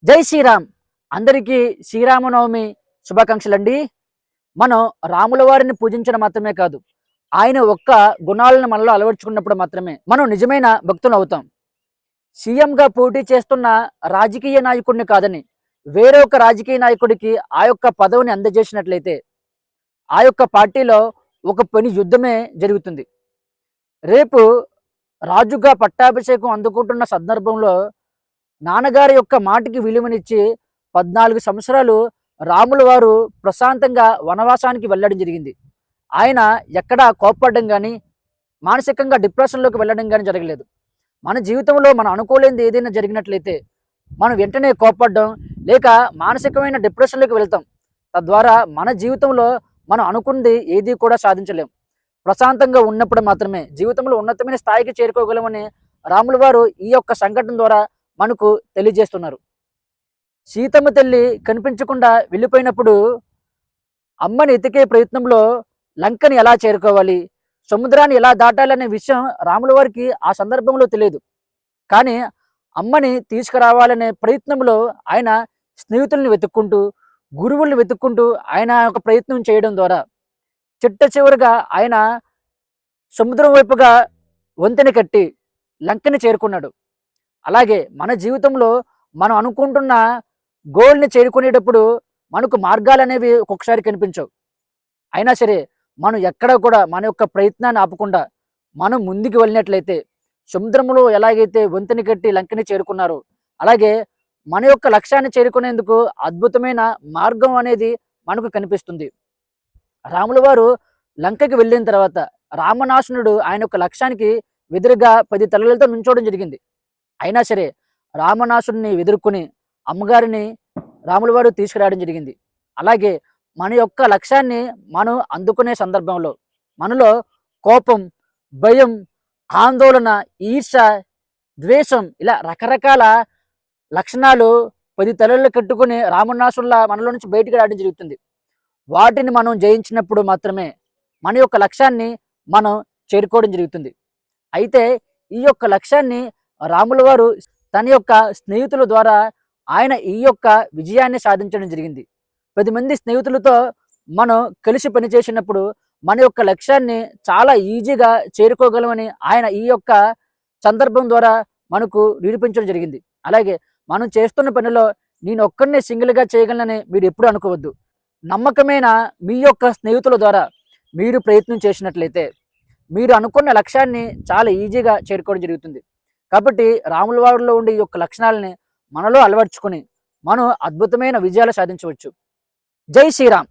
జై శ్రీరామ్. అందరికీ శ్రీరామనవమి శుభాకాంక్షలండి. మనం రాముల వారిని పూజించడం మాత్రమే కాదు, ఆయన ఒక్క గుణాలను మనలో అలవర్చుకున్నప్పుడు మాత్రమే మనం నిజమైన భక్తులు అవుతాం. సీఎంగా పోటీ చేస్తున్న రాజకీయ నాయకుడిని కాదని వేరే ఒక రాజకీయ నాయకుడికి ఆ యొక్క పదవిని అందజేసినట్లయితే ఆ యొక్క పార్టీలో ఒక పని యుద్ధమే జరుగుతుంది. రేపు రాజుగా పట్టాభిషేకం అందుకుంటున్న సందర్భంలో నాన్నగారి యొక్క మాటకి విలువనిచ్చి 14 సంవత్సరాలు రాముల వారు ప్రశాంతంగా వనవాసానికి వెళ్ళడం జరిగింది. ఆయన ఎక్కడా కోప్పడడం కానీ, మానసికంగా డిప్రెషన్లోకి వెళ్ళడం కానీ జరగలేదు. మన జీవితంలో మనం అనుకోలేనిది ఏదైనా జరిగినట్లయితే మనం వెంటనే కోప్పడడం, లేక మానసికమైన డిప్రెషన్లోకి వెళ్తాం. తద్వారా మన జీవితంలో మనం అనుకుంది ఏది కూడా సాధించలేం. ప్రశాంతంగా ఉన్నప్పుడు మాత్రమే జీవితంలో ఉన్నతమైన స్థాయికి చేరుకోగలమని రాముల వారు ఈ యొక్క సంఘటన ద్వారా మనకు తెలియజేస్తున్నారు. సీతమ్మ తల్లి కనిపించకుండా వెళ్ళిపోయినప్పుడు అమ్మని ఎతికే ప్రయత్నంలో లంకని ఎలా చేరుకోవాలి, సముద్రాన్ని ఎలా దాటాలనే విషయం రాముల వారికి ఆ సందర్భంలో తెలియదు. కానీ అమ్మని తీసుకురావాలనే ప్రయత్నంలో ఆయన స్నేహితుల్ని వెతుక్కుంటూ, గురువుల్ని వెతుక్కుంటూ ఆయన ఒక ప్రయత్నం చేయడం ద్వారా చిట్ట చివరిగా ఆయన సముద్రం వైపుగా వంతెన కట్టి లంకని చేరుకున్నాడు. అలాగే మన జీవితంలో మనం అనుకుంటున్న గోల్ని చేరుకునేటప్పుడు మనకు మార్గాలు అనేవి ఒక్కొక్కసారి కనిపించవు. అయినా సరే మనం ఎక్కడ కూడా మన యొక్క ప్రయత్నాన్ని ఆపకుండా మనం ముందుకు వెళ్ళినట్లయితే సముద్రంలో ఎలాగైతే వంతెన కట్టి లంకని చేరుకున్నారో అలాగే మన యొక్క లక్ష్యాన్ని చేరుకునేందుకు అద్భుతమైన మార్గం అనేది మనకు కనిపిస్తుంది. రాముల వారు లంకకి వెళ్ళిన తర్వాత రామనాసునుడు ఆయన యొక్క లక్ష్యానికి ఎదురుగా 10 తలలతో నుంచోవడం జరిగింది. అయినా సరే రామనాసుడిని ఎదుర్కొని అమ్మగారిని రాముల వారు తీసుకురావడం జరిగింది. అలాగే మన యొక్క లక్ష్యాన్ని మనం అందుకునే సందర్భంలో మనలో కోపం, భయం, ఆందోళన, ఈర్ష, ద్వేషం ఇలా రకరకాల లక్షణాలు 10 తలలు కట్టుకుని రామనాసుల్లా మనలో నుంచి బయటికి రావడం జరుగుతుంది. వాటిని మనం జయించినప్పుడు మాత్రమే మన యొక్క లక్ష్యాన్ని మనం చేరుకోవడం జరుగుతుంది. అయితే ఈ యొక్క లక్ష్యాన్ని రాముల వారు తన యొక్క స్నేహితుల ద్వారా ఆయన ఈ యొక్క విజయాన్ని సాధించడం జరిగింది. 10 మంది స్నేహితులతో మనం కలిసి పనిచేసినప్పుడు మన యొక్క లక్ష్యాన్ని చాలా ఈజీగా చేరుకోగలమని ఆయన ఈ యొక్క సందర్భం ద్వారా మనకు నిరూపించడం జరిగింది. అలాగే మనం చేస్తున్న పనిలో నేను ఒక్కడినే సింగిల్గా చేయగలనని మీరు ఎప్పుడు అనుకోవద్దు. నమ్మకమైన మీ యొక్క స్నేహితుల ద్వారా మీరు ప్రయత్నం చేసినట్లయితే మీరు అనుకున్న లక్ష్యాన్ని చాలా ఈజీగా చేరుకోవడం జరుగుతుంది. కాబట్టి రాముల వారిలో ఉండే ఈ యొక్క లక్షణాలని మనలో అలవర్చుకొని మనం అద్భుతమైన విజయాలు సాధించవచ్చు. జై శ్రీరామ్.